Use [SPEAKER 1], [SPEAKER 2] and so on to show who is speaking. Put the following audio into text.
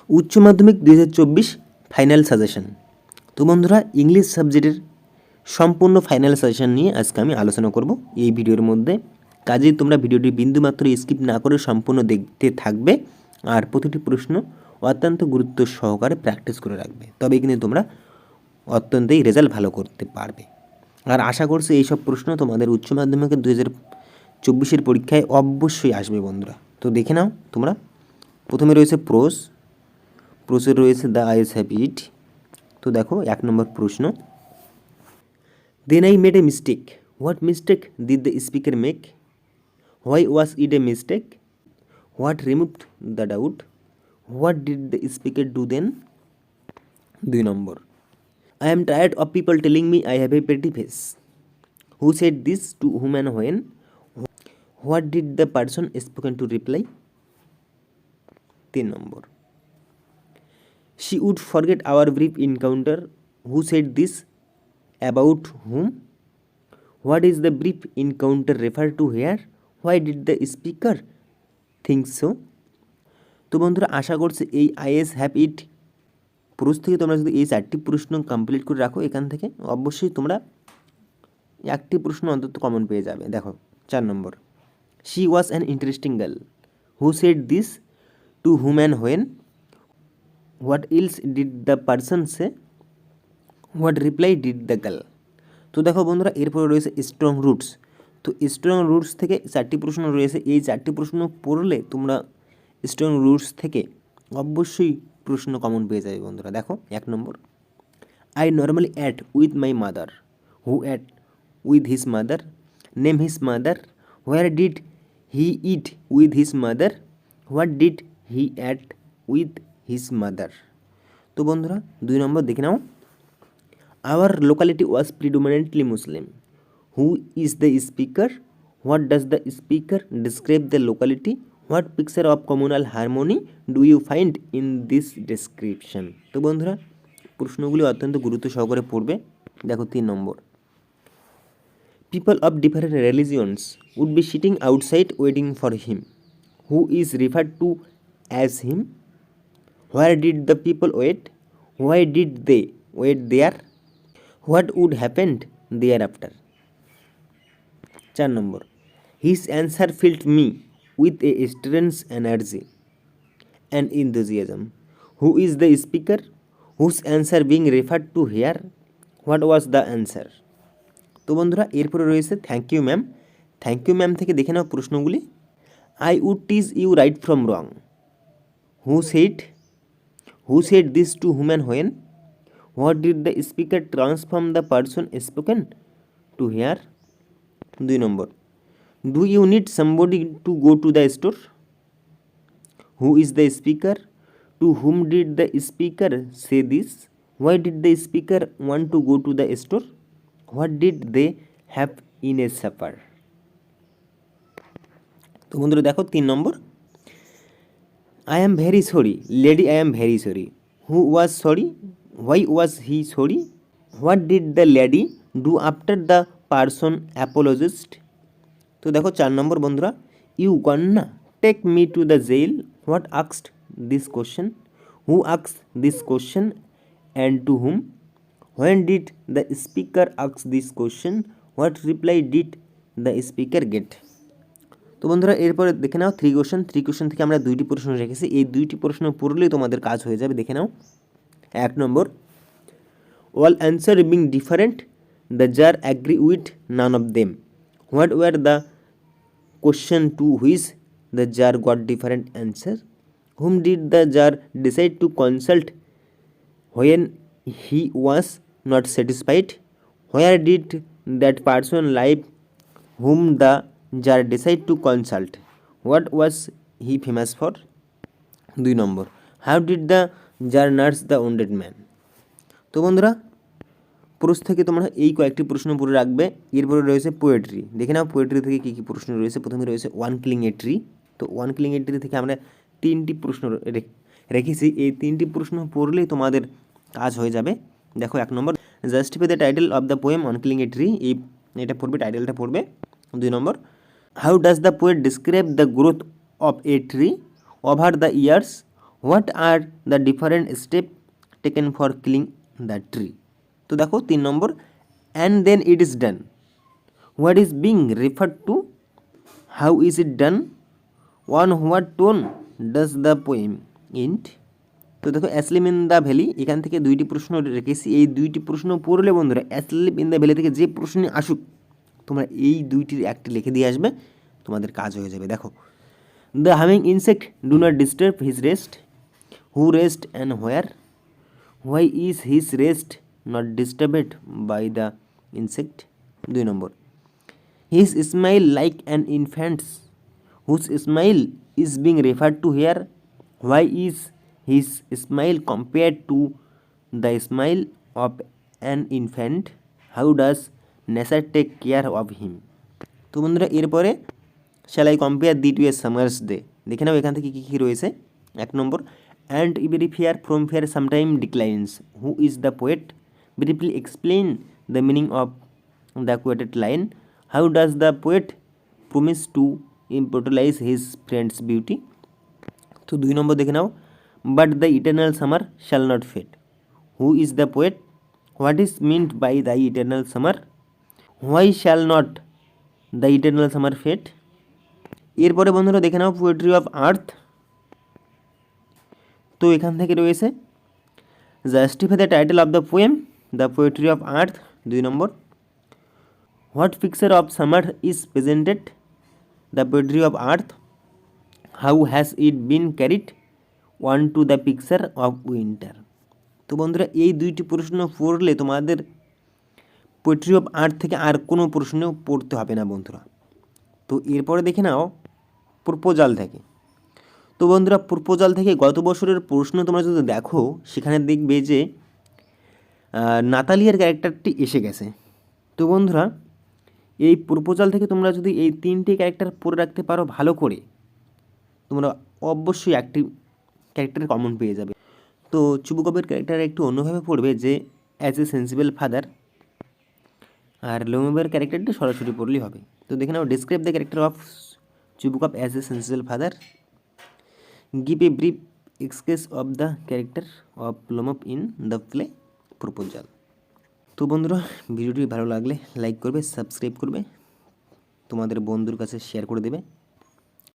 [SPEAKER 1] উচ্চ মাধ্যমিক 2024 final suggestion. তো বন্ধুরা, ইংলিশ সাবজেক্টের সম্পূর্ণ ফাইনাল সাজেশন নিয়ে আজকে আমি আলোচনা করব এই ভিডিওর মধ্যে। কাজেই তোমরা ভিডিওটি বিন্দুমাত্র স্কিপ না করে সম্পূর্ণ দেখতে থাকবে আর প্রতিটি প্রশ্ন অত্যন্ত গুরুত্ব সহকারে প্র্যাকটিস করে রাখবে, তবেই কিন্তু তোমরা অত্যন্তই রেজাল্ট ভালো করতে পারবে। আর আশা করছি এইসব প্রশ্ন তোমাদের উচ্চ মাধ্যমিকের 2024 পরীক্ষায় অবশ্যই আসবে বন্ধুরা। তো দেখে নাও তোমরা। প্রথমে রয়েছে প্রশ্ন রয়েছে দ্য আইস হ্যাভ ইট। তো দেখো 1 নম্বর প্রশ্ন, then I made a mistake, what mistake did the speaker make, why was it a mistake, what removed the doubt, what did the speaker do then. 2 number, I am tired of people telling me I have a pretty face, who said this to whom and when, what did the person spoken to reply. 3 number, she would forget our brief encounter, who said this, about whom, what is the brief encounter refer to here, why did the speaker think so। তো বন্ধুরা, আশা করছি এই is have it প্রশ্ন থেকে তোমরা যদি এই 4টি প্রশ্ন কমপ্লিট করে রাখো, এখান থেকে অবশ্যই তোমরা একটি প্রশ্ন অন্তত কমন পেয়ে যাবে। দেখো 4 নম্বর, she was an interesting girl, who said this to whom and when, what else did the person say, what reply did the girl. তো দেখো বন্ধুরা, এরপরে রয়েছে স্ট্রং রুটস। তো স্ট্রং রুটস থেকে 4টি প্রশ্ন রয়েছে। এই 4টি প্রশ্ন পড়লে তোমরা স্ট্রং রুটস থেকে অবশ্যই প্রশ্ন কমন পেয়ে যাবে বন্ধুরা। দেখো 1 নম্বর, I normally ate with my mother, who ate with his mother, name his mother, where did he eat with his mother, what did he ate with his mother. তো বন্ধুরা 2 নম্বর দেখে নাও, our locality was predominantly Muslim, who is the speaker, what does the speaker describe the locality, what picture of communal harmony do you find in this description. তো বন্ধুরা, প্রশ্নগুলি অত্যন্ত গুরুত্ব সহকারে পড়বে। দেখো 3 নম্বর, people of different religions would be sitting outside waiting for him, who is referred to as him, where did the people wait, why did they wait there, what would happen thereafter। 4 number, his answer filled me with a strange energy and enthusiasm, who is the speaker, whose answer being referred to here, what was the answer। তো বন্ধুরা, এরপরে রয়েছে thank you ma'am. Thank you ma'am থেকে দেখে নাও প্রশ্নগুলি। I would tease you right from wrong, who said this to whom and when, what did the speaker transform the person spoken to hear। 2 number, do you need somebody to go to the store, who is the speaker, to whom did the speaker say this, why did the speaker want to go to the store, what did they have in a supper। তো বন্ধুরা দেখো 3 নম্বর, I am very sorry, lady, I am very sorry, who was sorry, why was he sorry, what did the lady do after the person apologized। তো দেখো 4 নম্বর বন্ধুরা, you gonna take me to the jail, what asked this question, who asked this question and to whom, when did the speaker ask this question, what reply did the speaker get। তো বন্ধুরা, এরপরে দেখে নাও 3 question থেকে আমরা 2টি প্রশ্ন রেখেছি। এই 2টি প্রশ্ন পড়লেই তোমাদের কাজ হয়ে যাবে। দেখে নাও 1 নম্বর, all answer being different, the tsar agree with none of them, what were the question to which the tsar got different answer, whom did the tsar decide to consult when he was not satisfied, where did that person live whom the jar decide to consult, what was he famous for। 2 নম্বর, how did the jar nurse the wounded man। তো বন্ধুরা, প্রশ্ন থেকে তোমরা এই কয়েকটি প্রশ্ন পড়ে রাখবে। এরপরে রয়েছে পোয়েট্রি। দেখে নাও পোয়েট্রি থেকে কী কী প্রশ্ন রয়েছে। প্রথমে রয়েছে ওয়ান কিলিং এ ট্রি। তো ওয়ান কিলিং এ ট্রি থেকে আমরা 3টি প্রশ্ন রেখেছি। এই 3টি প্রশ্ন পড়লেই তোমাদের কাজ হয়ে যাবে। দেখো 1 নম্বর, justify the title of the poem on killing a tree, এটা পড়বে, টাইটেলটা পড়বে। 2 নম্বর, how does the poet describe the growth of a tree over the years, what are the different step taken for killing the tree. তো দেখো 3 নম্বর, and then it is done, what is being referred to, how is it done, one what tone does the poem end. তো দেখো asleep in the valley, এখান থেকে 2টি প্রশ্ন রেখেছি। এই 2টি প্রশ্ন পড়লে বন্ধুরা অ্যাসলিপ ইন দ্য ভ্যালি থেকে যে প্রশ্ন আসুক তোমরা এই 2টির একটি লিখে দিয়ে আসবে, তোমাদের কাজ হয়ে যাবে। দেখো, the humming insect do not disturb his rest, who rest and where, why is his rest not disturbed by the insect. 2 নম্বর, his smile like an infants, whose smile is being referred to here, why is his smile compared to the smile of an infant, how does nature take care of him. তো বন্ধুরা এরপরে shall I compare thee to a summer's day, দেখে নাও এখান থেকে কী কী রয়েছে। 1 নম্বর, and every fair from fair sometime declines, who is the poet, briefly explain the meaning of the quoted line, how does the poet promise to immortalise his friend's beauty. তো 2 নম্বর দেখে নাও, but the eternal summer shall not fade, who is the poet, what is meant by the eternal summer, why shall not the eternal summer fade. এরপরে বন্ধুরা দেখে নাও poetry of আর্থ। তো এখান থেকে রয়েছে justify the title of the poem, the poetry of earth. 2 number, what picture of summer is presented, the poetry of earth, how has it been carried on to the picture of winter. তো বন্ধুরা এই 2টি প্রশ্ন পড়লে তোমাদের poetry of আর্থ থেকে আর কোনো প্রশ্ন পড়তে হবে না বন্ধুরা। তো এরপরে দেখে নাও প্রপোজাল থেকে। তো বন্ধুরা প্রপোজাল থেকে গত বছরের প্রশ্ন তোমরা যদি দেখো সেখানে দেখবে যে নাতালিয়ার ক্যারেক্টারটি এসে গেছে। তো বন্ধুরা এই প্রপোজাল থেকে তোমরা যদি এই 3টি ক্যারেক্টার পড়ে রাখতে পারো ভালো করে, তোমরা অবশ্যই একটি ক্যারেক্টার কমন পেয়ে যাবে। তো চুবুকবের ক্যারেক্টার একটু অন্যভাবে পড়বে যে অ্যাজ এ সেন্সিবল ফাদার, আর লোমোবের ক্যারেক্টারটি সরাসরি পড়লেই হবে। তো দেখে নাও, describe the character of Chubukov as a sensible father, give a brief express of the character of Lomov in the play Proposal. তো বন্ধুরা ভিডিওটি ভালো লাগলে লাইক করবে, সাবস্ক্রাইব করবে, তোমাদের বন্ধুর কাছে শেয়ার করে দেবে।